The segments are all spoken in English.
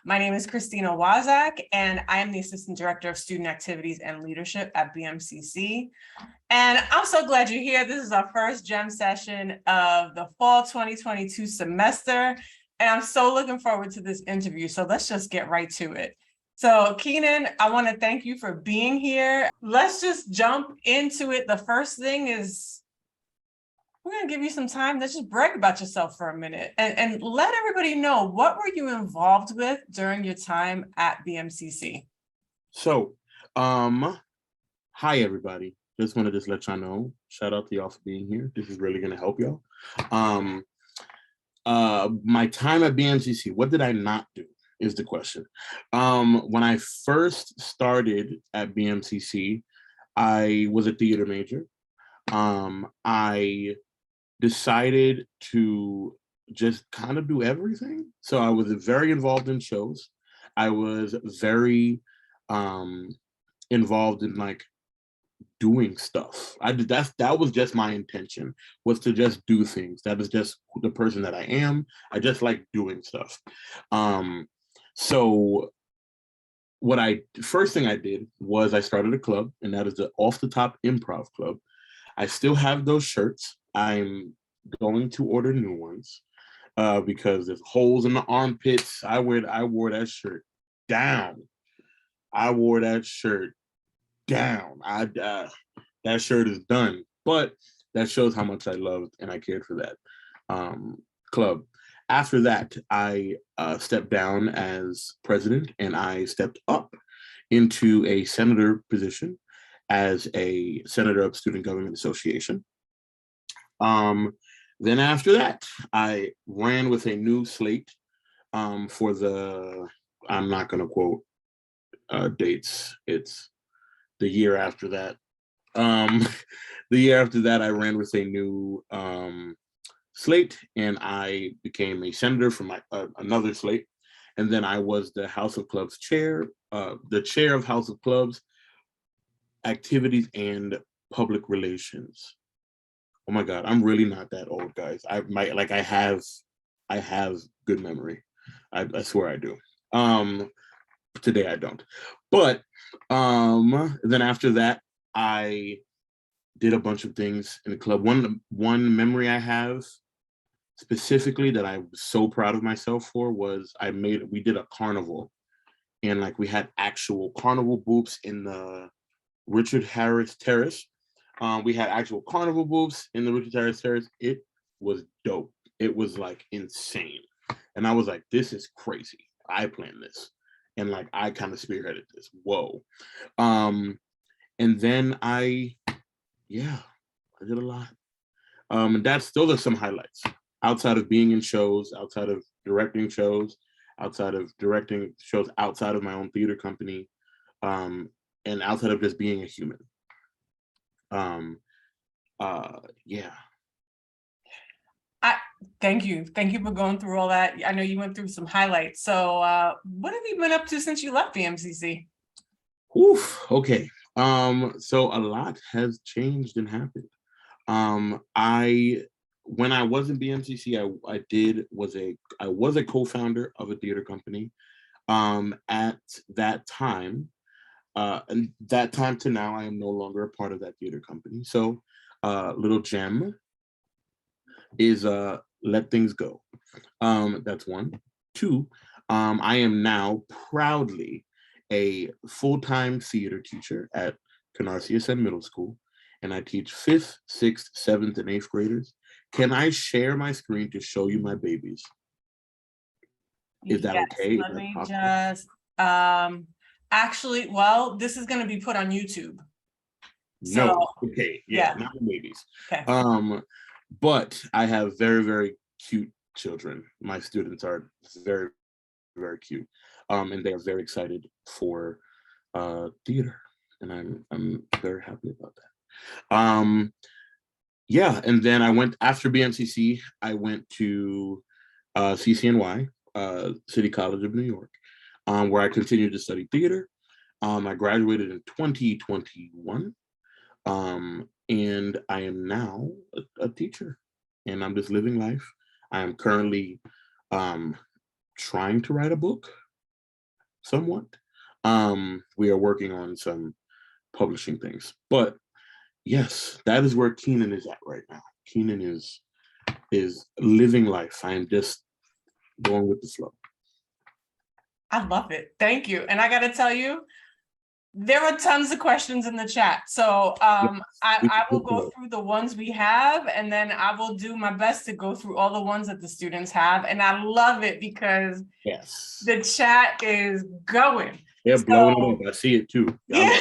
My name is Christina Wazak, and I am the Assistant Director of Student Activities and Leadership at BMCC. And I'm so glad you're here. This is our first GEM session of the fall 2022 semester, and I'm so looking forward to this interview. So let's just get right to it. So Keenan, I want to thank you for being here. Let's just jump into it. The first thing is, we're going to give you some time to just brag about yourself for a minute and let everybody know, what were you involved with during your time at BMCC? So, hi everybody. Just want to let y'all know, shout out to y'all for being here. This is really going to help y'all. My time at BMCC, what did I not do is the question. When I first started at BMCC, I was a theater major. I decided to just kind of do everything. So I was very involved in shows. I was very involved in like doing stuff. That was just my intention, was to just do things. That is just the person that I am. I just like doing stuff. So first thing I did was I started a club, and that is the Off the Top Improv Club. I still have those shirts. I'm going to order new ones because there's holes in the armpits. I wore that shirt down. I wore that shirt down. That shirt is done. But that shows how much I loved and I cared for that club. After that, I stepped down as president, and I stepped up into a senator position as a senator of Student Government Association. Then after that, I ran with a new slate for the, I'm not going to quote dates. It's the year after that. The year after that, I ran with a new slate, and I became a senator from another slate. And then I was the House of Clubs chair, the chair of House of Clubs Activities and Public Relations. Oh my God, I'm really not that old, guys. I have good memory. I swear I do. Today I don't. But then after that, I did a bunch of things in the club. One memory I have specifically that I was so proud of myself for was we did a carnival, and like we had actual carnival booths in the Richard Harris Terrace. We had actual carnival booths in the Richard Harris Terrace. It was dope. It was like insane. And I was like, this is crazy. I planned this. And like, I kind of spearheaded this. Whoa. And then I did a lot. And those are some highlights. Outside of being in shows, outside of directing shows, outside of directing shows outside of my own theater company, and outside of just being a human. Thank you for going through all that. I know you went through some highlights. So what have you been up to since you left BMCC? Oof, okay. So a lot has changed and happened. When I was in BMCC, I was a co-founder of a theater company. At that time, and that time to now, I am no longer a part of that theater company. So little gem is let things go. That's one. Two, I am now proudly a full-time theater teacher at Canarsie Ascend Middle School, and I teach 5th, 6th, 7th, and 8th graders. Can I share my screen to show you my babies? Is that okay? Let me just, actually, well, this is going to be put on YouTube. No, okay, yeah, not the babies. Okay. But I have very, very cute children. My students are very, very cute. And they are very excited for theater. And I'm very happy about that. Yeah, and then I went, after BMCC, I went to CCNY, City College of New York, where I continued to study theater. I graduated in 2021. And I am now a teacher, and I'm just living life. I am currently trying to write a book. somewhat. We are working on some publishing things, but yes, that is where Keenan is at right now. Keenan is living life. I am just going with the flow. I love it. Thank you. And I got to tell you, there are tons of questions in the chat. So I will go through the ones we have, and then I will do my best to go through all the ones that the students have. And I love it because yes, the chat is going. They're blowing it up. I see it too. Yeah.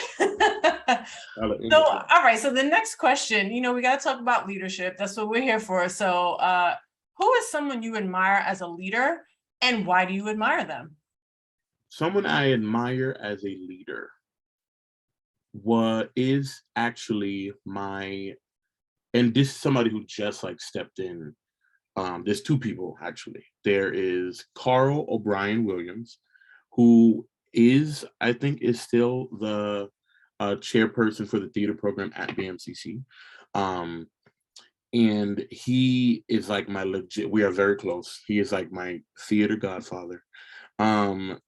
So, all right. So the next question, we got to talk about leadership. That's what we're here for. So who is someone you admire as a leader, and why do you admire them? Someone I admire as a leader is actually and this is somebody who just like stepped in. There's two people actually. There is Carl O'Brien Williams, who I think is still the chairperson for the theater program at BMCC. And he is like my we are very close. He is like my theater godfather. And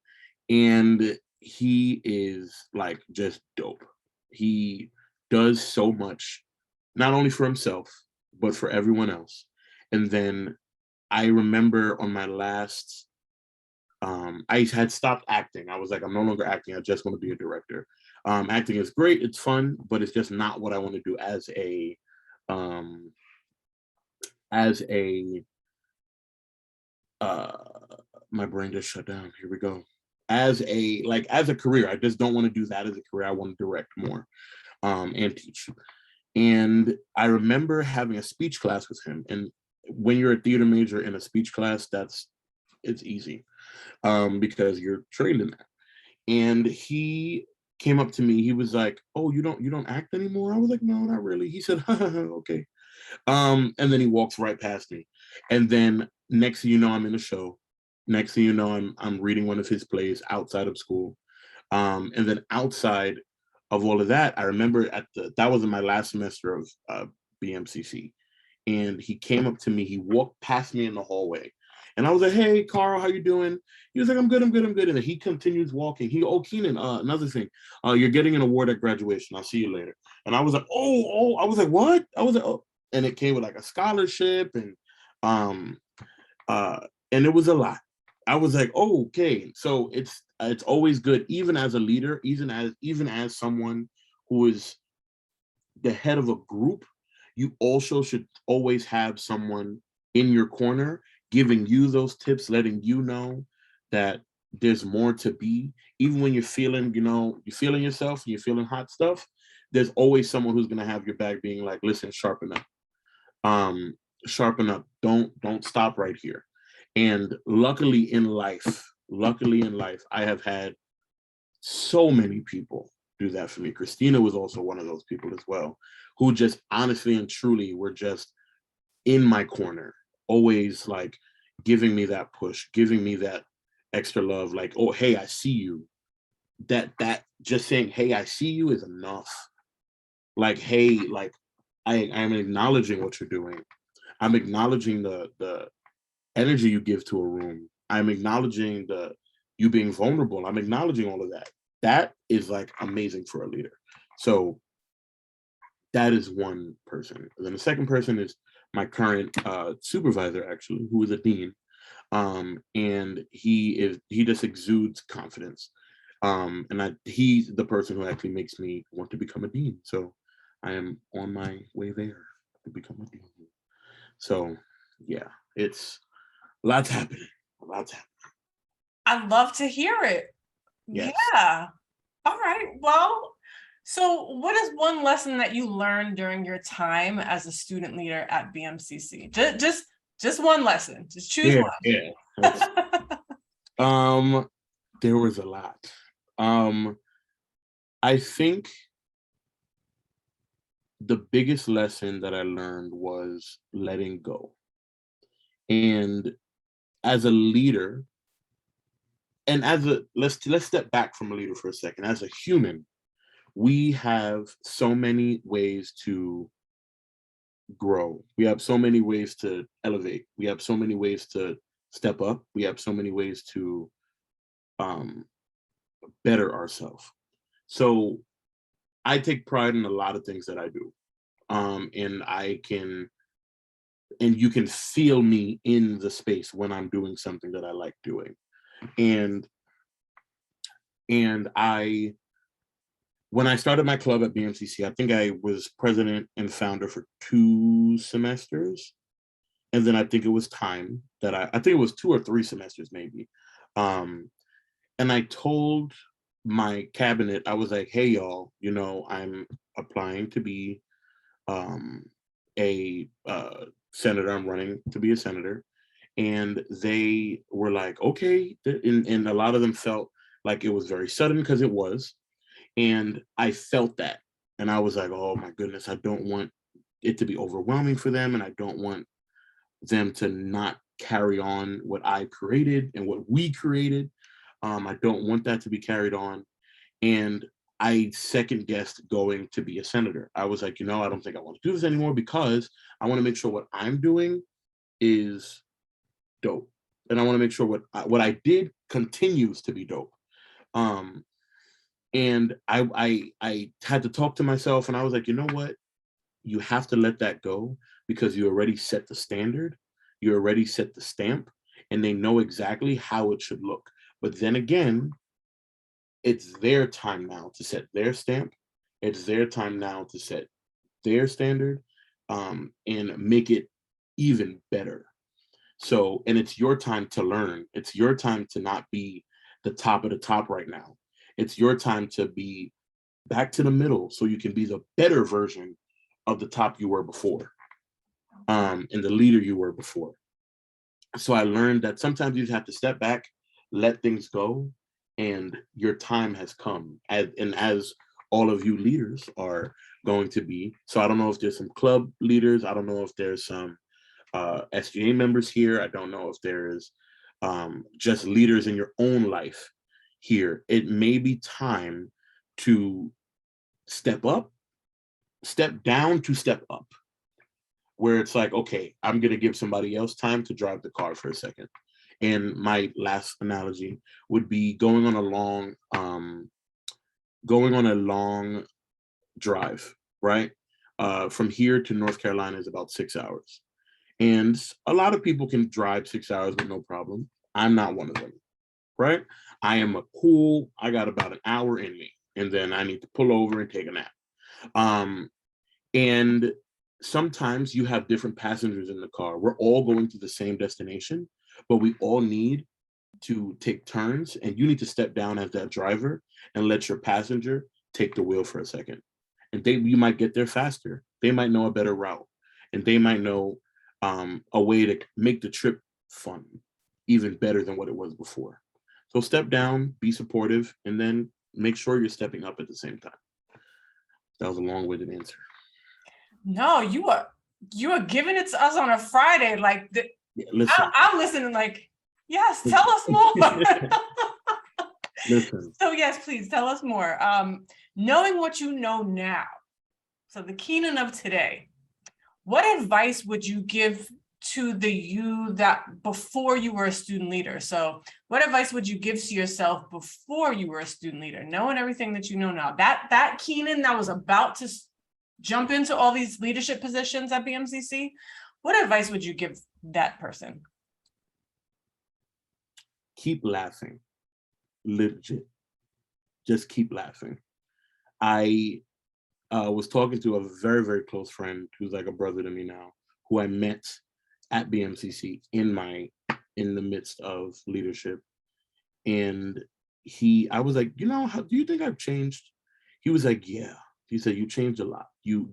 he is like just dope. He does so much, not only for himself, but for everyone else. And then I remember on my last, I had stopped acting. I was like, I'm no longer acting. I just want to be a director. Acting is great. It's fun, but it's just not what I want to do my brain just shut down. Here we go. As a career, I just don't want to do that as a career. I want to direct more and teach. And I remember having a speech class with him. And when you're a theater major in a speech class, it's easy because you're trained in that. And he came up to me. He was like, "Oh, you don't act anymore?" I was like, "No, not really." He said, "Okay." And then he walks right past me. And then next thing you know, I'm in a show. Next thing you know, I'm reading one of his plays outside of school. And then outside of all of that, I remember that was in my last semester of BMCC. And he came up to me, he walked past me in the hallway. And I was like, "Hey, Carl, how you doing?" He was like, "I'm good, I'm good, I'm good." And then he continues walking. Keenan, another thing, you're getting an award at graduation. I'll see you later. And I was like, oh, I was like, what? I was like, oh. And it came with like a scholarship and it was a lot. I was like, oh, okay. So it's always good, even as a leader, even as someone who is the head of a group, you also should always have someone in your corner giving you those tips, letting you know that there's more to be. Even when you're feeling, you're feeling yourself and you're feeling hot stuff, there's always someone who's going to have your back being like, "Listen, sharpen up. Sharpen up. Don't stop right here." And luckily in life, I have had so many people do that for me. Christina was also one of those people as well, who just honestly and truly were just in my corner, always like giving me that push, giving me that extra love, like, "Oh, hey, I see you." That just saying, "Hey, I see you" is enough. Like, hey, like I'm acknowledging what you're doing. I'm acknowledging the energy you give to a room. I'm acknowledging you being vulnerable. I'm acknowledging all of that. That is like amazing for a leader. So that is one person. And then the second person is my current supervisor, actually, who is a dean. And he just exudes confidence. And he's the person who actually makes me want to become a dean. So I am on my way there to become a dean. So yeah, it's lots happening. I'd love to hear it. Yes. Yeah. All right. Well, so what is one lesson that you learned during your time as a student leader at BMCC? Just one lesson. Just choose one. Yeah. There was a lot. I think the biggest lesson that I learned was letting go. And as a leader, and let's step back from a leader for a second. As a human, we have so many ways to grow. We have so many ways to elevate. We have so many ways to step up. We have so many ways to better ourselves. So I take pride in a lot of things that I do. And you can feel me in the space when I'm doing something that I like doing. And I when I started my club at BMCC, I think I was president and founder for 2 semesters. And then I think it was time that I think it was 2 or 3 semesters maybe. Um, and I told my cabinet, I was like, hey y'all, I'm applying to be a senator. I'm running to be a senator. And they were like, okay. And a lot of them felt like it was very sudden, because it was. And I felt that. And I was like, oh my goodness, I don't want it to be overwhelming for them. And I don't want them to not carry on what I created and what we created. I don't want that to be carried on. And I second guessed going to be a senator. I was like, I don't think I want to do this anymore, because I want to make sure what I'm doing is dope. And I want to make sure what I did continues to be dope. And I had to talk to myself, and I was like, you know what? You have to let that go, because you already set the standard, you already set the stamp, and they know exactly how it should look. But then again, it's their time now to set their stamp. It's their time now to set their standard, and make it even better. So, and it's your time to learn. It's your time to not be the top of the top right now. It's your time to be back to the middle, so you can be the better version of the top you were before, and the leader you were before. So I learned that sometimes you just have to step back, let things go, and your time has come. As all of you leaders are going to be. So I don't know if there's some club leaders. I don't know if there's some SGA members here. I don't know if there's just leaders in your own life here. It may be time to step up, step down to step up, where it's like, okay, I'm going to give somebody else time to drive the car for a second. And my last analogy would be going on a long drive, right? From here to North Carolina is about 6 hours. And a lot of people can drive 6 hours with no problem. I'm not one of them, right? I am I got about an hour in me, and then I need to pull over and take a nap. And sometimes you have different passengers in the car. We're all going to the same destination, but we all need to take turns, and you need to step down as that driver and let your passenger take the wheel for a second. And you might get there faster. They might know a better route, and they might know a way to make the trip fun, even better than what it was before. So step down, be supportive, and then make sure you're stepping up at the same time. That was a long-winded answer. No, you are giving it to us on a Friday. Like, I'm listening like, yes, tell us more. Listen. So yes, please tell us more. Knowing what you know now, so the Keenan of today, what advice would you give to the you that before you were a student leader? So what advice would you give to yourself before you were a student leader, knowing everything that you know now? That Keenan that was about to jump into all these leadership positions at BMCC, what advice would you give that person? Keep laughing. Legit. Just keep laughing. I was talking to a very, very close friend who's like a brother to me now, who I met at BMCC in the midst of leadership. And I was like, how do you think I've changed? He was like, yeah. He said, you changed a lot. You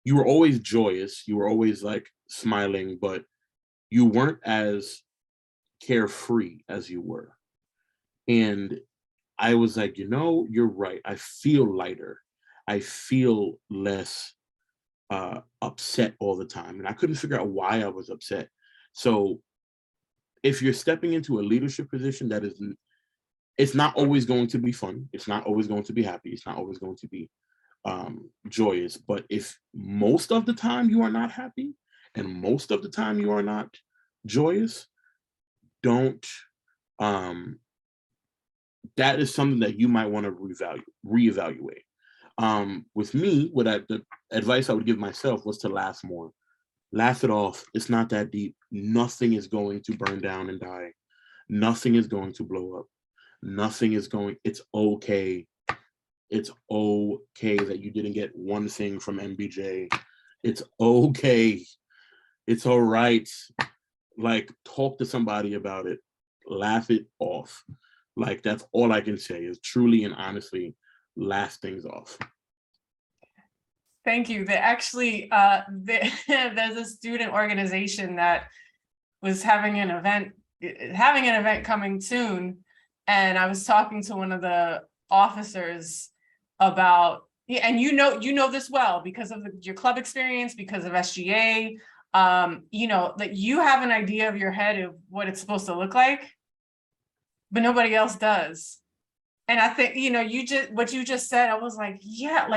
were always joyous. You were always like smiling, but you weren't as carefree as you were. And I was like, you're right. I feel lighter. I feel less upset all the time. And I couldn't figure out why I was upset. So if you're stepping into a leadership position it's not always going to be fun. It's not always going to be happy. It's not always going to be joyous. But if most of the time you are not happy and most of the time you are not joyous, don't that is something that you might want to reevaluate. With me, the advice I would give myself was to laugh more. Laugh it off. It's not that deep. Nothing is going to burn down and die. Nothing is going to blow up. It's okay. It's okay that you didn't get one thing from MBJ. It's okay. It's all right. Like, talk to somebody about it. Laugh it off. Like, that's all I can say is truly and honestly laugh things off. Thank you. There's a student organization that was having an event coming soon. And I was talking to one of the officers about, and you know this well because of your club experience, because of SGA, that you have an idea of your head of what it's supposed to look like, but nobody else does. And I think, what you just said, I was like, yeah,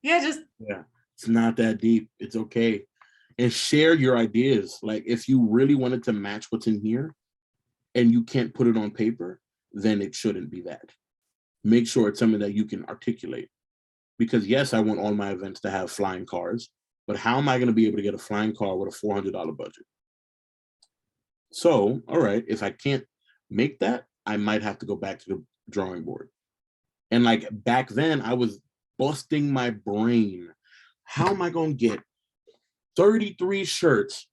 it's not that deep. It's okay. And share your ideas. Like, if you really wanted to match what's in here and you can't put it on paper, then it shouldn't be that. Make sure it's something that you can articulate. Because yes, I want all my events to have flying cars, but how am I going to be able to get a flying car with a $400 budget? So, all right, if I can't make that, I might have to go back to the drawing board. And like back then, I was busting my brain. How am I going to get 33 shirts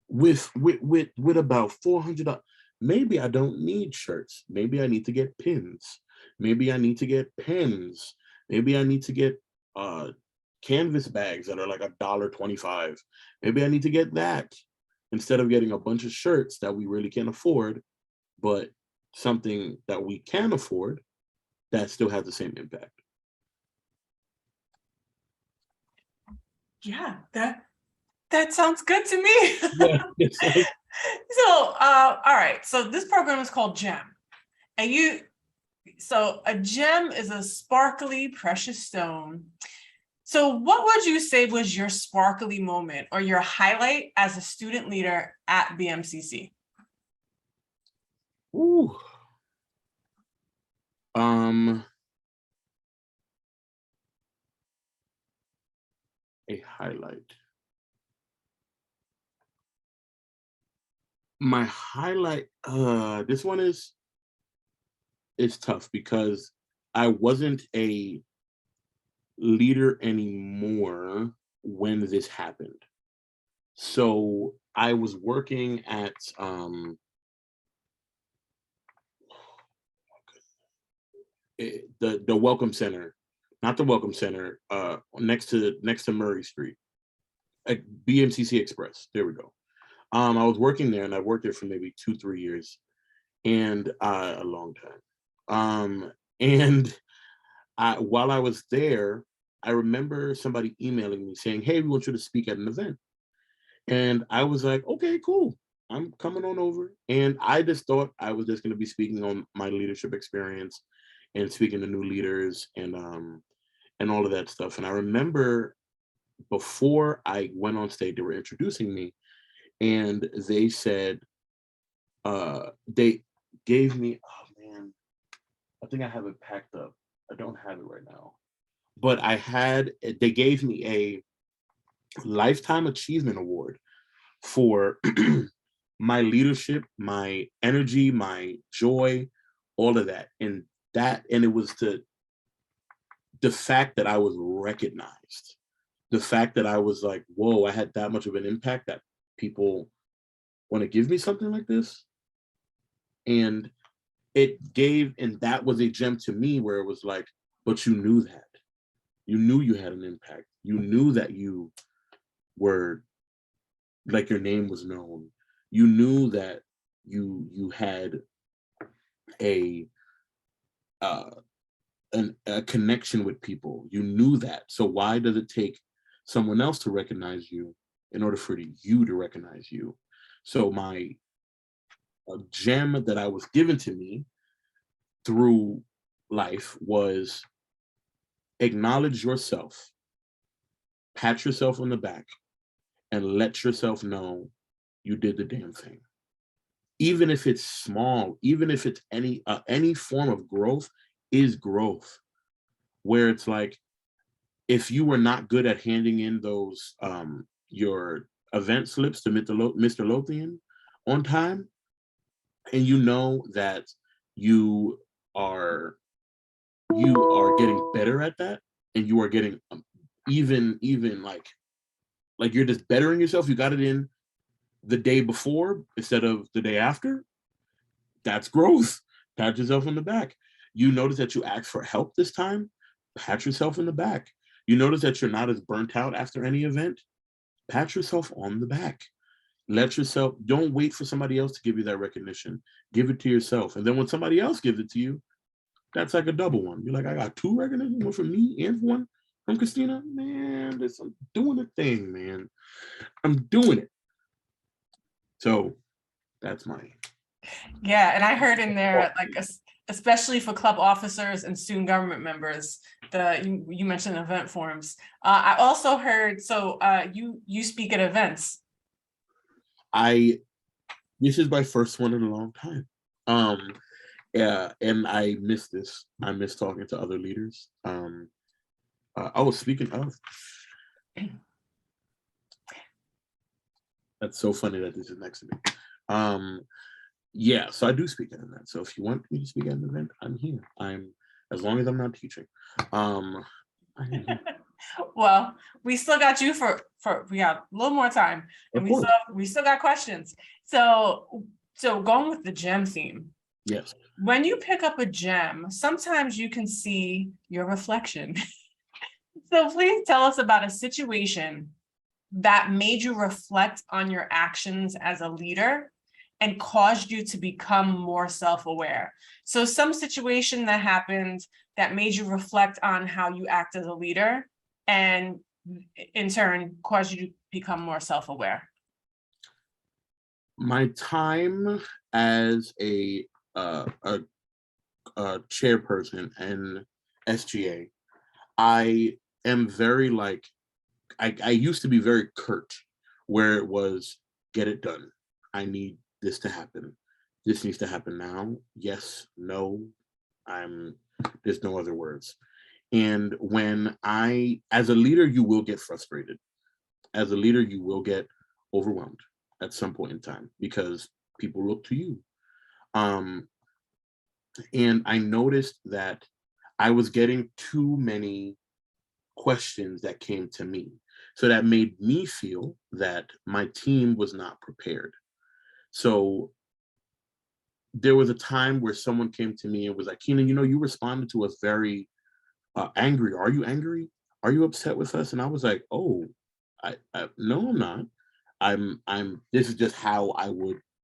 with about $400? Maybe I don't need shirts. Maybe I need to get pins. Maybe I need to get pens. Maybe I need to get canvas bags that are like $1.25. Maybe I need to get that instead of getting a bunch of shirts that we really can't afford, but something that we can afford that still has the same impact. Yeah, that sounds good to me. Yeah. So, all right. So this program is called GEM, and so a gem is a sparkly, precious stone. So what would you say was your sparkly moment or your highlight as a student leader at BMCC? Ooh. A highlight. My highlight, this one is tough because I wasn't a leader anymore when this happened. So I was working at the Welcome Center, not the Welcome Center, next to Murray Street, at BMCC Express. There we go. I was working there, and I worked there for maybe 2-3 years, and a long time. And while I was there, I remember somebody emailing me saying, "Hey, we want you to speak at an event." And I was like, "Okay, cool. I'm coming on over." And I just thought I was just going to be speaking on my leadership experience and speaking to new leaders and all of that stuff. And I remember before I went on stage, they were introducing me, and they said, they gave me, oh man, I think I have it packed up. I don't have it right now, but they gave me a Lifetime Achievement Award for my leadership, my energy, my joy, all of that. And it was the fact that I was recognized, the fact that I was like, whoa, I had that much of an impact that people want to give me something like this. And that was a gem to me, where it was like, but you knew that. You knew you had an impact. You knew that you were, like, your name was known. You knew that you had a connection with people. You knew that. So why does it take someone else to recognize you in order for you to recognize you? So a gem that I was given to me through life was acknowledge yourself, pat yourself on the back, and let yourself know you did the damn thing. even if it's small, even if it's any form of growth is growth, where it's like, if you were not good at handing in those your event slips to Mr. Lothian on time, and you know that you are getting better at that, and you are getting even like you're just bettering yourself, you got it in the day before instead of the day after, that's growth. Pat yourself on the back. You notice that you asked for help this time, pat yourself in the back. You notice that you're not as burnt out after any event, pat yourself on the back. Let yourself, don't wait for somebody else to give you that recognition. Give it to yourself. And then when somebody else gives it to you, that's like a double one. You're like, I got two recognition, one from me and one from Christina. Man, I'm doing a thing, man. I'm doing it. So that's mine. Yeah, and I heard in there, like, especially for club officers and student government members, you mentioned event forms. I also heard, so you speak at events. This is my first one in a long time. Yeah, and I miss this. I miss talking to other leaders. Speaking of, that's so funny that this is next to me. Yeah, so I do speak at an event. So if you want me to speak at an event, I'm here. As long as I'm not teaching. Well, we still got you for we got a little more time, and we still got questions. So going with the gem theme. Yes. When you pick up a gem, sometimes you can see your reflection. So please tell us about a situation that made you reflect on your actions as a leader and caused you to become more self-aware. So some situation that happened that made you reflect on how you act as a leader, and in turn caused you to become more self-aware. My time as a chairperson in SGA, I am very like, I used to be very curt, where it was, get it done. I need this to happen. This needs to happen now. Yes, no, there's no other words. And as a leader, you will get frustrated. As a leader, you will get overwhelmed at some point in time because people look to you. And I noticed that I was getting too many questions that came to me. So that made me feel that my team was not prepared. So there was a time where someone came to me and was like, Keenan, you responded to us very angry. Are you angry? Are you upset with us? And I was like, oh, no, I'm not. This is just how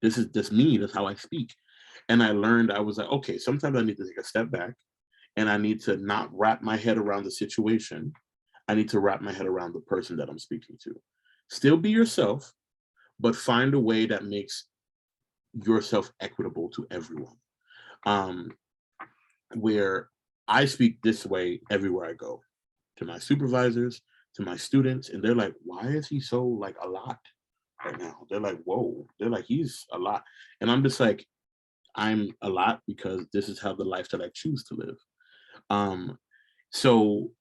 this is just me. That's how I speak. And I learned, I was like, okay, sometimes I need to take a step back and I need to not wrap my head around the situation. I need to wrap my head around the person that I'm speaking to. Still be yourself, but find a way that makes yourself equitable to everyone. Where I speak this way everywhere I go, to my supervisors, to my students, and they're like, why is he so like a lot right now? They're like, whoa, they're like, he's a lot. And I'm just like, I'm a lot because this is how the life that I choose to live. So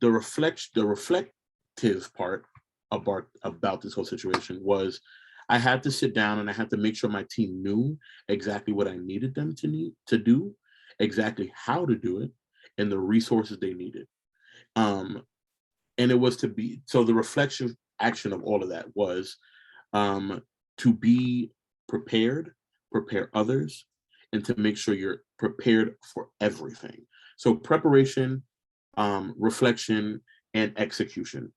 the reflective part about this whole situation was, I had to sit down and I had to make sure my team knew exactly what I needed them to do, exactly how to do it, and the resources they needed. And it was so the reflection action of all of that was to be prepared, prepare others, and to make sure you're prepared for everything. So preparation, reflection, and execution.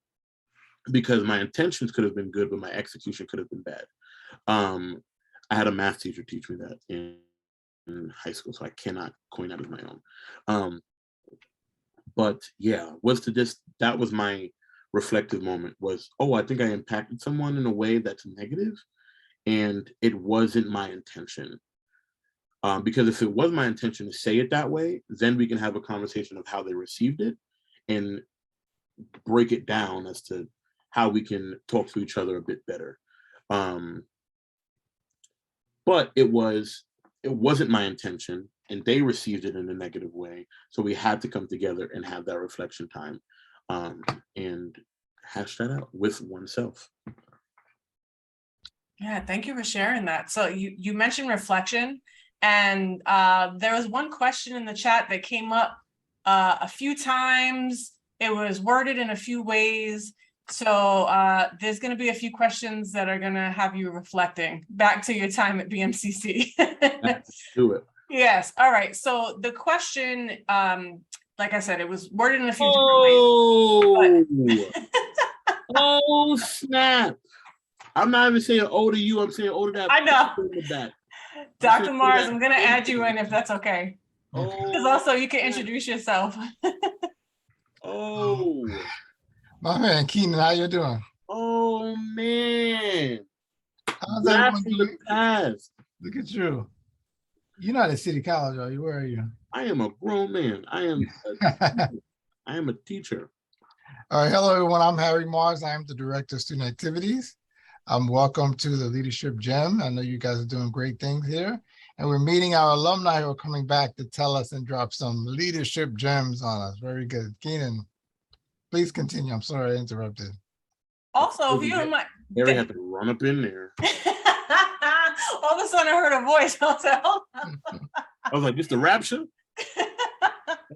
Because my intentions could have been good, but my execution could have been bad. I had a math teacher teach me that in high school, so I cannot coin that as my own. But yeah, that was my reflective moment was, oh, I think I impacted someone in a way that's negative, and it wasn't my intention. Because if it was my intention to say it that way, then we can have a conversation of how they received it and break it down as to how we can talk to each other a bit better. but it wasn't my intention, and they received it in a negative way. So we had to come together and have that reflection time, and hash that out with oneself. Yeah, thank you for sharing that. So you mentioned reflection, and there was one question in the chat that came up a few times. It was worded in a few ways. So there's going to be a few questions that are going to have you reflecting back to your time at BMCC. Do it. Yes. All right. So the question, like I said, it was worded in a few different ways. But... Oh, snap. I'm not even saying oh to you. I'm saying oh to that. I know. That. Dr. Mars, I'm going to add you in if that's okay. Because also you can introduce yourself. Oh. My man, Keenan, how you doing? Oh, man. How's everyone doing? Look at you. You're not at City College, are you? Where are you? I am a grown man. I am a teacher. All right. Hello, everyone. I'm Harry Mars. I am the Director of Student Activities. Welcome to the Leadership Gem. I know you guys are doing great things here. And we're meeting our alumni who are coming back to tell us and drop some leadership gems on us. Very good. Keenan, please continue. I'm sorry I interrupted. Also, if you don't mind. Harry had to run up in there. All of a sudden I heard a voice. I was like, this the rapture?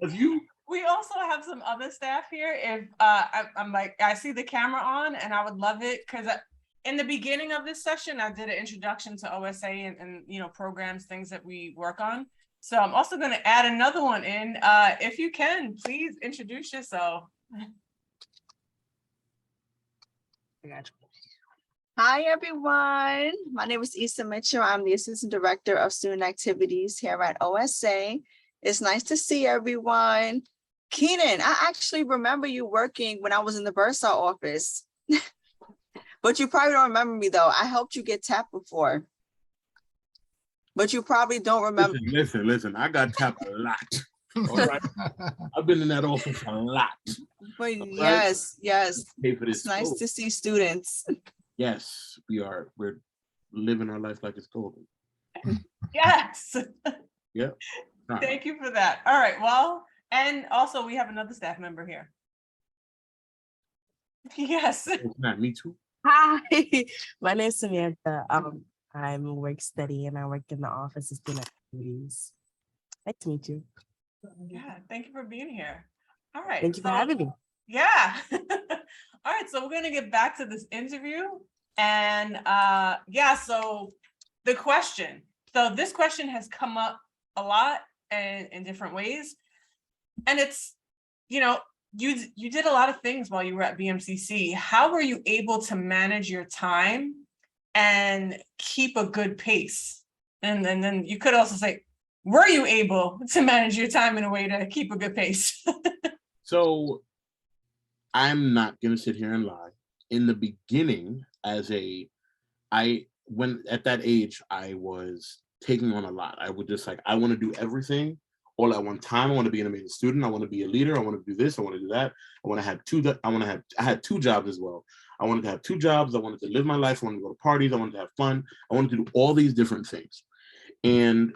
That's you? We also have some other staff here. If I'm like, I see the camera on and I would love it because in the beginning of this session, I did an introduction to OSA and programs, things that we work on. So I'm also going to add another one in. If you can, please introduce yourself. I got you. Hi, everyone. My name is Issa Mitchell. I'm the Assistant Director of Student Activities here at OSA. It's nice to see everyone. Keenan, I actually remember you working when I was in the Bursaw office. But you probably don't remember me, though. I helped you get tapped before. But you probably don't remember. Listen. I got tapped a lot. All right. I've been in that office a lot. But yes. It's nice to see students. Yes, we're living our life like it's golden. Yes. Yep. Thank you for that. All right. Well, and also we have another staff member here. Yes. Not me too. Hi, my name is Samantha. I'm a work study and I work in the office of student activities. Nice to meet you. Yeah, thank you for being here. All right. Thank you for having me. Yeah. All right, so we're going to get back to this interview. And so the question. So this question has come up a lot and in different ways. And it's, you did a lot of things while you were at BMCC. How were you able to manage your time and keep a good pace? And then you could also say, were you able to manage your time in a way to keep a good pace? So I'm not going to sit here and lie. In the beginning, when at that age, I was taking on a lot. I would just I want to do everything all at one time. I want to be an amazing student. I want to be a leader. I want to do this. I want to do that. I had two jobs as well. I wanted to have two jobs. I wanted to live my life. I wanted to go to parties. I wanted to have fun. I wanted to do all these different things. And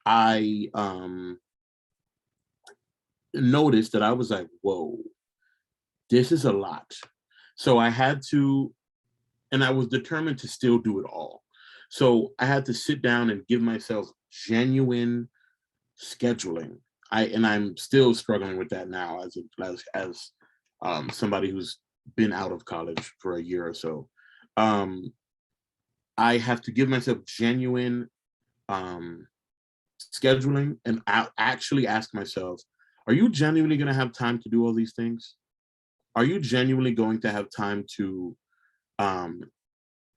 I noticed that I was like, whoa, this is a lot. So I had to, and I was determined to still do it all. So I had to sit down and give myself genuine scheduling. I'm still struggling with that now as somebody who's been out of college for a year or so. I have to give myself genuine scheduling, and I actually ask myself, are you genuinely going to have time to do all these things? Are you genuinely going to have time to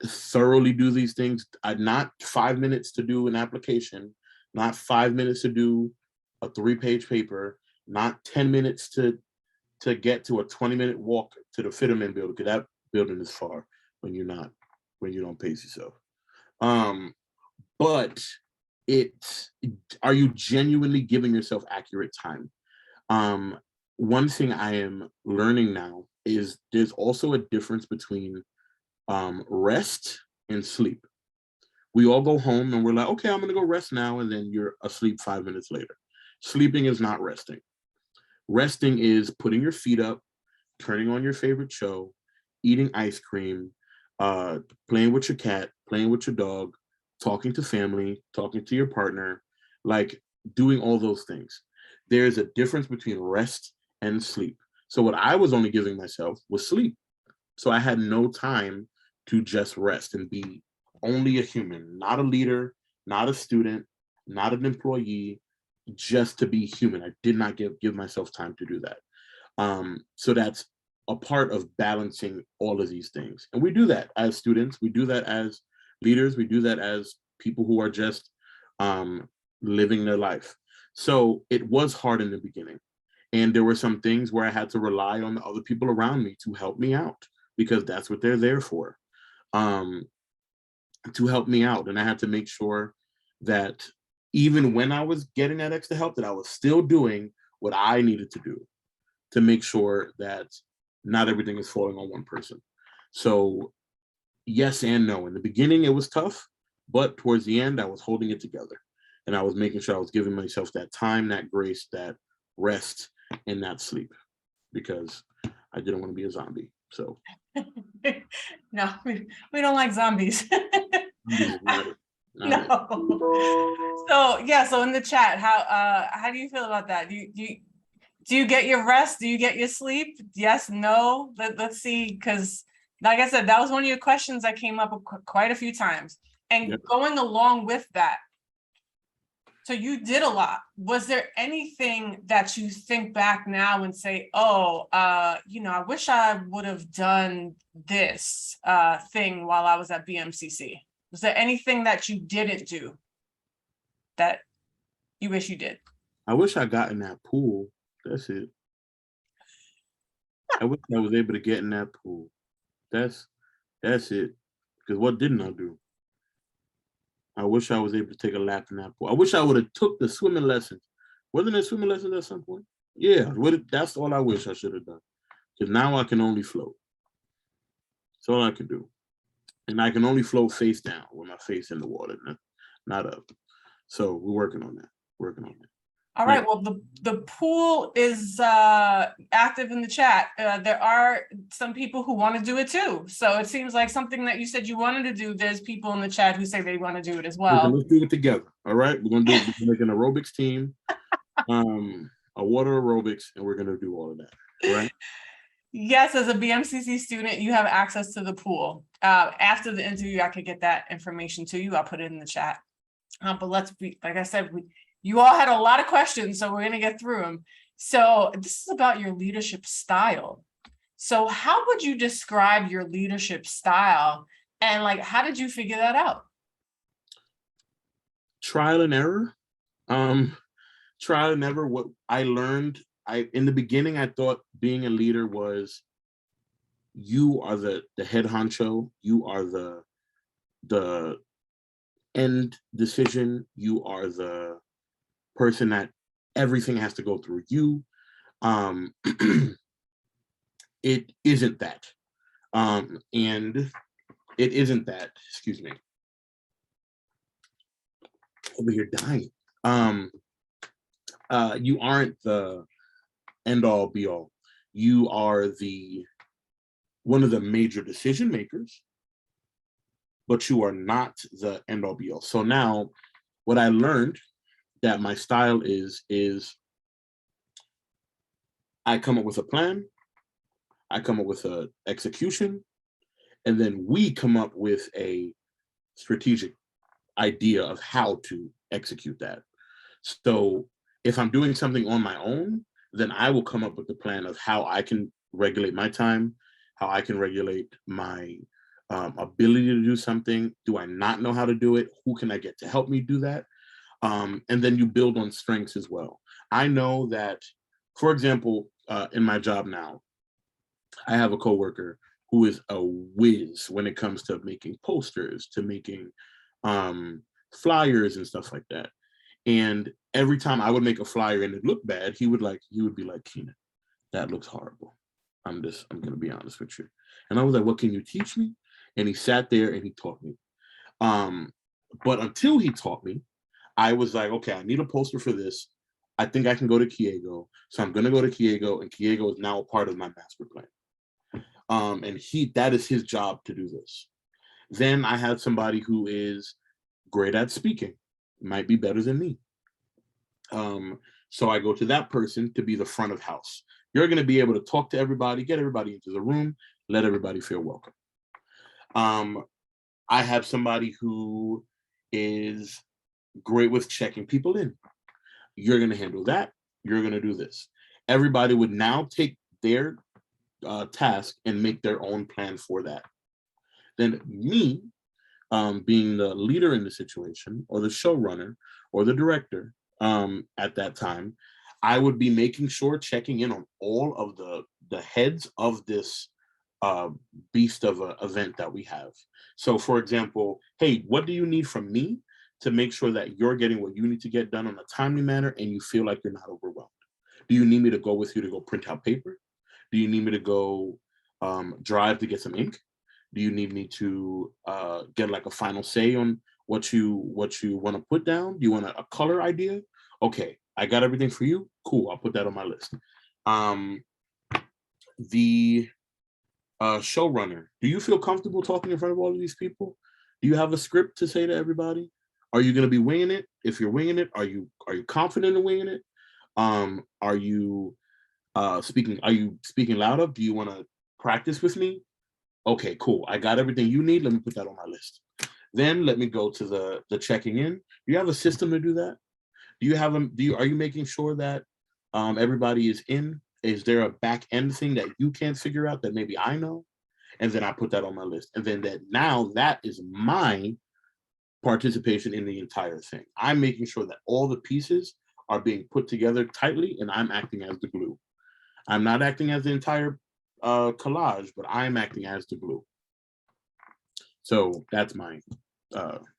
thoroughly do these things? Not 5 minutes to do an application, not 5 minutes to do a 3-page paper, not 10 minutes to get to a 20-minute walk to the Fitterman building, because that building is far when you don't pace yourself. But are you genuinely giving yourself accurate time? One thing I am learning now is there's also a difference between rest and sleep. We all go home and we're like, okay, I'm gonna go rest now, and then you're asleep 5 minutes later. Sleeping is not resting. Resting is putting your feet up, turning on your favorite show, eating ice cream, playing with your cat, playing with your dog, talking to family, talking to your partner, like doing all those things. There's a difference between rest and sleep. So what I was only giving myself was sleep. So I had no time to just rest and be only a human, not a leader, not a student, not an employee, just to be human. I did not give myself time to do that. So that's a part of balancing all of these things. And we do that as students, we do that as leaders, we do that as people who are just living their life. So it was hard in the beginning. And there were some things where I had to rely on the other people around me to help me out, because that's what they're there for, to help me out. And I had to make sure that even when I was getting that extra help, that I was still doing what I needed to do to make sure that not everything is falling on one person. So yes and no. In the beginning, it was tough, but towards the end, I was holding it together. And I was making sure I was giving myself that time, that grace, that rest, and that sleep, because I didn't want to be a zombie. So No, we don't like zombies. not it. No. So yeah, so in the chat, how do you feel about that? Do you get your rest? Do you get your sleep? Yes, no. Let's see, because like I said, that was one of your questions that came up quite a few times. And Yep. Going along with that, so you did a lot. Was there anything that you think back now and say, oh, I wish I would have done this thing while I was at BMCC? Was there anything that you didn't do that you wish you did? I wish I got in that pool. That's it. I wish I was able to get in that pool. That's it. Because what didn't I do? I wish I was able to take a lap in that pool. I wish I would have took the swimming lessons. Wasn't there swimming lessons at some point? Yeah, that's all I wish I should have done. Because now I can only float. That's all I can do. And I can only float face down with my face in the water, not up. So we're working on that. All right, well, the pool is active in the chat. There are some people who want to do it too. So it seems like something that you said you wanted to do, there's people in the chat who say they want to do it as well. Let's do it together. All right, we're gonna do it. We're making an aerobics team, a water aerobics, and we're gonna do all of that. All right. Yes, as a BMCC student, you have access to the pool. After the interview, I could get that information to you. I'll put it in the chat. But like I said, you all had a lot of questions, so we're going to get through them. So this is about your leadership style. So how would you describe your leadership style, and like, how did you figure that out? Trial and error. Trial and error. What I learned, in the beginning, I thought being a leader was you are the head honcho, you are the end decision, you are the person that everything has to go through you. It isn't that. And it isn't that, excuse me. Over here dying. You aren't the end all be all. You are one of the major decision makers, but you are not the end all be all. So now what I learned that my style is I come up with a plan, I come up with an execution, and then we come up with a strategic idea of how to execute that. So if I'm doing something on my own, then I will come up with the plan of how I can regulate my time, how I can regulate my ability to do something. Do I not know how to do it? Who can I get to help me do that? And then you build on strengths as well. I know that, for example, in my job now, I have a coworker who is a whiz when it comes to making posters, to making flyers and stuff like that. And every time I would make a flyer and it looked bad, he would be like, Keenan, that looks horrible. I'm gonna be honest with you. And I was like, what can you teach me? And he sat there and he taught me. But until he taught me, I was like, okay, I need a poster for this. I think I can go to Kiego. So I'm going to go to Kiego, and Kiego is now a part of my master plan. And that is his job to do this. Then I had somebody who is great at speaking, might be better than me. So I go to that person to be the front of house. You're going to be able to talk to everybody, get everybody into the room, let everybody feel welcome. I have somebody who is great with checking people in. You're going to handle that. You're going to do this. Everybody would now take their task and make their own plan for that. Then me, being the leader in the situation, or the showrunner, or the director at that time, I would be making sure, checking in on all of the heads of this beast of an event that we have. So for example, hey, what do you need from me to make sure that you're getting what you need to get done in a timely manner and you feel like you're not overwhelmed? Do you need me to go with you to go print out paper? Do you need me to go drive to get some ink? Do you need me to get like a final say on what you want to put down? Do you want a color idea? Okay, I got everything for you. Cool, I'll put that on my list. The showrunner, do you feel comfortable talking in front of all of these people? Do you have a script to say to everybody? Are you going to be winging it? If you're winging it, are you confident in winging it? Are you speaking louder? Do you want to practice with me? Okay, cool. I got everything you need. Let me put that on my list. Then let me go to the checking in. Do you have a system to do that? Are you making sure that everybody is in? Is there a back end thing that you can't figure out that maybe I know? And then I put that on my list. And then that is my participation in the entire thing. I'm making sure that all the pieces are being put together tightly, and I'm acting as the glue. I'm not acting as the entire collage, but I'm acting as the glue. So that's my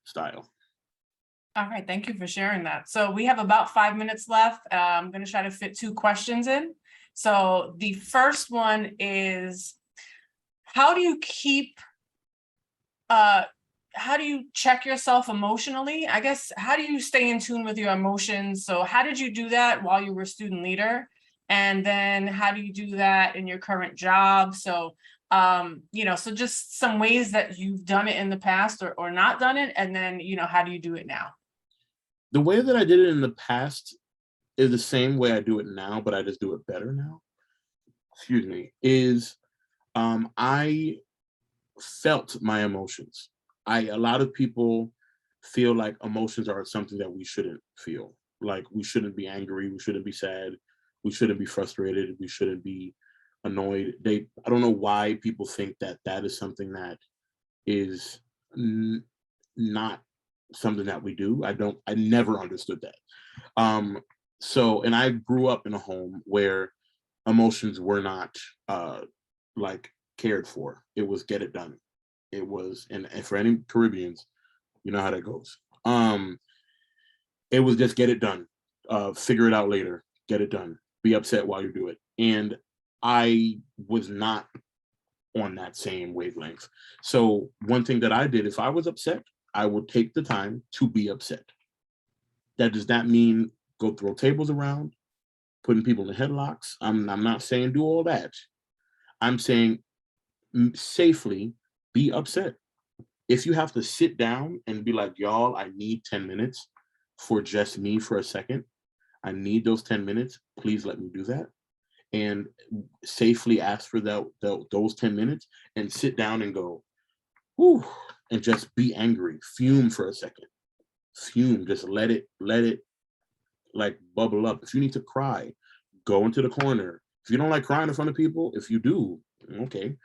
style. All right, thank you for sharing that. So we have about 5 minutes left. I'm going to try to fit 2 questions in. So the first one is, how do you check yourself emotionally? I guess, how do you stay in tune with your emotions? So how did you do that while you were student leader? And then how do you do that in your current job? So, so just some ways that you've done it in the past or not done it. And then, how do you do it now? The way that I did it in the past is the same way I do it now, but I just do it better now. Excuse me, I felt my emotions. A lot of people feel like emotions are something that we shouldn't feel. Like we shouldn't be angry, we shouldn't be sad, we shouldn't be frustrated, we shouldn't be annoyed. I don't know why people think that is something that is not something that we do. I never understood that. And I grew up in a home where emotions were not like cared for. It was get it done. It was, and for any Caribbeans, you know how that goes. It was just get it done. Figure it out later. Get it done. Be upset while you do it. And I was not on that same wavelength. So one thing that I did, if I was upset, I would take the time to be upset. That does not mean go throw tables around, putting people in headlocks. I'm not saying do all that. I'm saying safely be upset. If you have to sit down and be like, y'all, I need 10 minutes for just me for a second. I need those 10 minutes. Please let me do that. And safely ask for those 10 minutes and sit down and go, whew, and just be angry. Fume for a second. Fume, just let it like bubble up. If you need to cry, go into the corner. If you don't like crying in front of people, if you do, okay,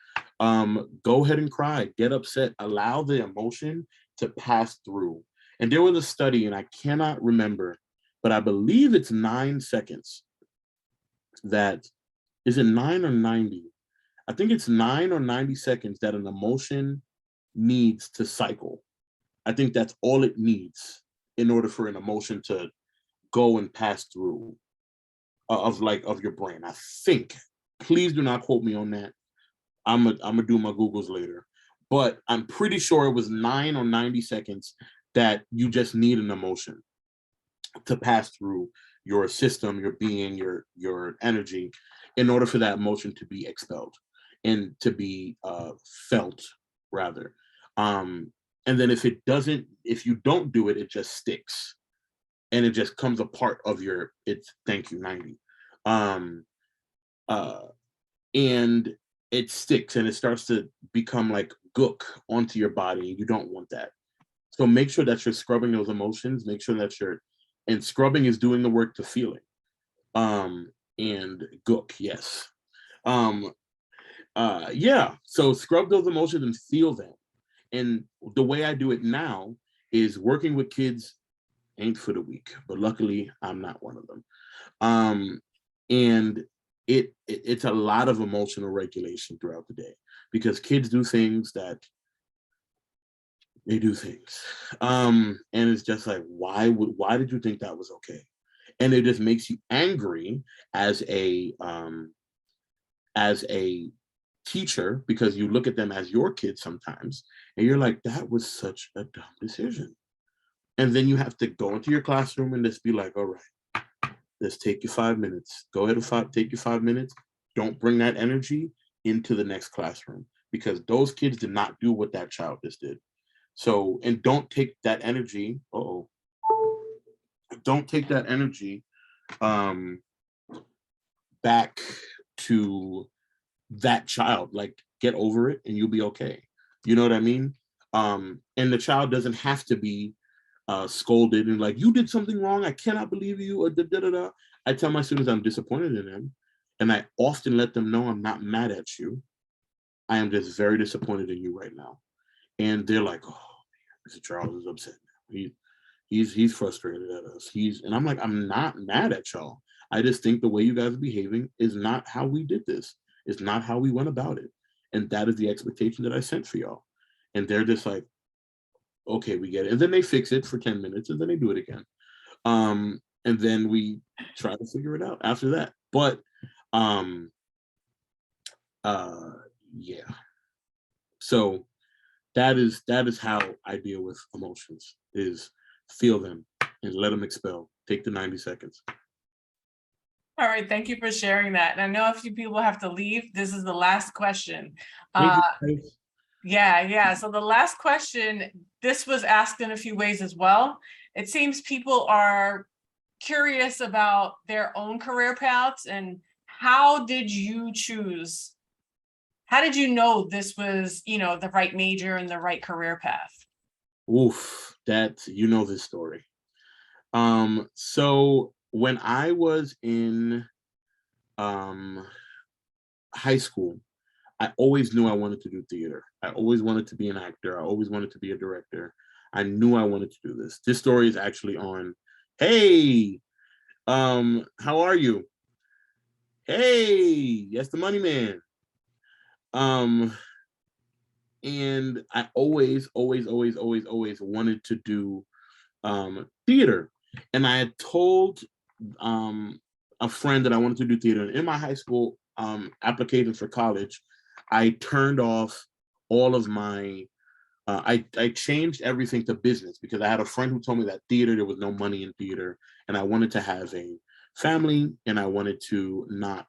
go ahead and cry, get upset, allow the emotion to pass through. And there was a study, and I cannot remember, but I believe it's 9 seconds. Is it 9 or 90? I think it's 9 or 90 seconds that an emotion needs to cycle. I think that's all it needs in order for an emotion to go and pass through of your brain. I think, please do not quote me on that. I'm gonna do my Googles later, but I'm pretty sure it was 9 or 90 seconds that you just need an emotion to pass through your system, your being, your energy, in order for that emotion to be expelled and to be felt, rather. And then if you don't do it, it just sticks, and it just comes a part of your. It's thank you 90, and it sticks and it starts to become like gook onto your body, and you don't want that. So make sure that you're scrubbing those emotions. Make sure that and scrubbing is doing the work to feel it. And gook, yes. Yeah. So scrub those emotions and feel them. And the way I do it now is working with kids ain't for the weak, but luckily I'm not one of them. And it's a lot of emotional regulation throughout the day, because kids do things that they do things. And it's just like, why did you think that was okay? And it just makes you angry as a teacher, because you look at them as your kids sometimes, and you're like, that was such a dumb decision. And then you have to go into your classroom and just be like, all right, let's take your 5 minutes. Go ahead and take your 5 minutes. Don't bring that energy into the next classroom, because those kids did not do what that child just did. So, and don't take that energy. Don't take that energy back to that child. Like, get over it and you'll be okay. You know what I mean? And the child doesn't have to be scolded and like, you did something wrong, I cannot believe you, or da da da da. I tell my students I'm disappointed in them, and I often let them know I'm not mad at you. I am just very disappointed in you right now. And they're like, oh, Mr. Charles is upset now. He's frustrated at us. And I'm like, I'm not mad at y'all. I just think the way you guys are behaving is not how we did this. It's not how we went about it. And that is the expectation that I sent for y'all. And they're just like, okay, we get it. And then they fix it for 10 minutes and then they do it again. And then we try to figure it out after that. But yeah. So that is how I deal with emotions, is feel them and let them expel. Take the 90 seconds. All right, thank you for sharing that. And I know a few people have to leave. This is the last question. Yeah. So the last question, this was asked in a few ways as well. It seems people are curious about their own career paths, and how did you choose? How did you know this was, the right major and the right career path? Oof, this story. So when I was in high school, I always knew I wanted to do theater. I always wanted to be an actor. I always wanted to be a director. I knew I wanted to do this. This story is actually on, hey, how are you? Hey, yes, the money man. And I always wanted to do theater. And I had told a friend that I wanted to do theater. And in my high school application for college, I turned off all of my, I changed everything to business, because I had a friend who told me that there was no money in theater, and I wanted to have a family, and I wanted to not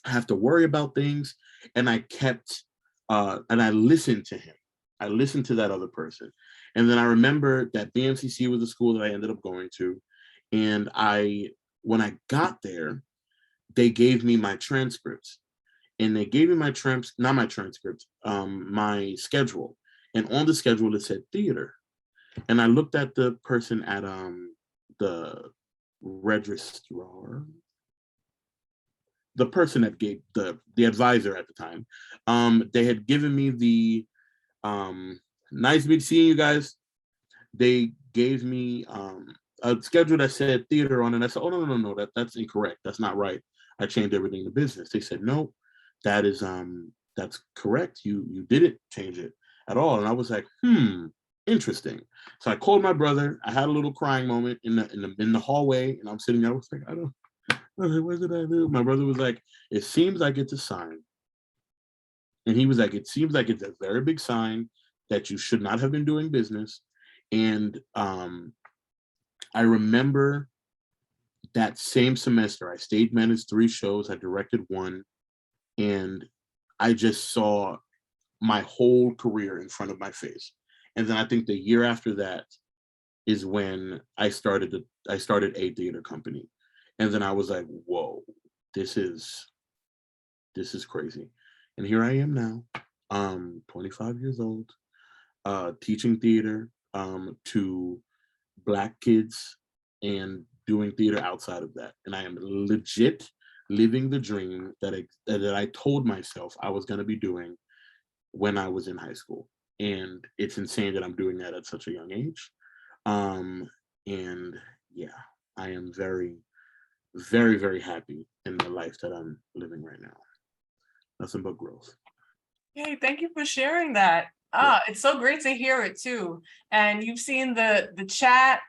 have to worry about things. And I kept, and I listened to him. I listened to that other person. And then I remember that BMCC was the school that I ended up going to. And when I got there, they gave me my transcripts. And they gave me my my schedule. And on the schedule, it said theater. And I looked at the person at the registrar, the person that gave the advisor at the time. They had given me the nice to be seeing you guys. They gave me a schedule that said theater on it. And I said, oh, no, that's incorrect. That's not right. I changed everything to business. They said, no, that's correct. You didn't change it at all. And I was like, interesting. So I called my brother. I had a little crying moment in the hallway, and I'm sitting there. I was like, what did I do? My brother was like, it seems like it's a sign. And he was like, it seems like it's a very big sign that you should not have been doing business. And I remember that same semester, I stage managed 3 shows, I directed 1, and I just saw my whole career in front of my face. And then I think the year after that is when I started a theater company. And then I was like, whoa, this is crazy. And here I am now, 25 years old, teaching theater to Black kids and doing theater outside of that. And I am legit living the dream that I told myself I was going to be doing when I was in high school. And it's insane that I'm doing that at such a young age. And yeah, I am very, very, very happy in the life that I'm living right now. Nothing but growth. Hey, thank you for sharing that. It's so great to hear it too. And you've seen the chat,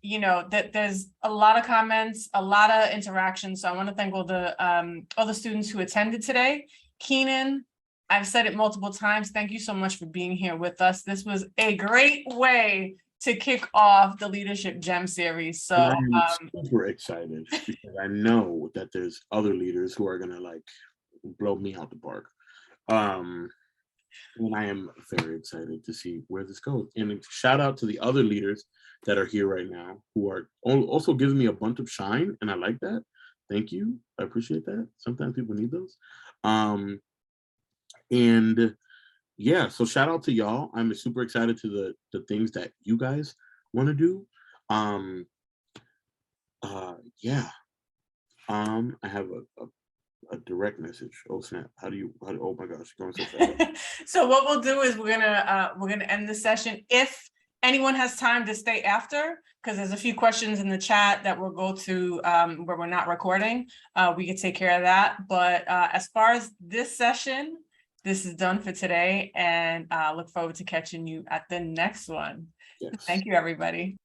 you know, that there's a lot of comments, a lot of interaction. So I want to thank all the students who attended today. Keenan, I've said it multiple times. Thank you so much for being here with us. This was a great way to kick off the Leadership Gem series. So I'm super excited because I know that there's other leaders who are gonna like blow me out the park. And I am very excited to see where this goes. And shout out to the other leaders that are here right now who are also giving me a bunch of shine, and I like that. Thank you. I appreciate that. Sometimes people need those. And yeah, so shout out to y'all. I'm super excited to the things that you guys want to do. Yeah. I have a direct message. Oh snap! Oh my gosh, going so fast. So what we'll do is we're gonna end the session. If anyone has time to stay after, because there's a few questions in the chat that we'll go to where we're not recording, we can take care of that. But as far as this session, this is done for today, and look forward to catching you at the next one. Yes. Thank you, everybody.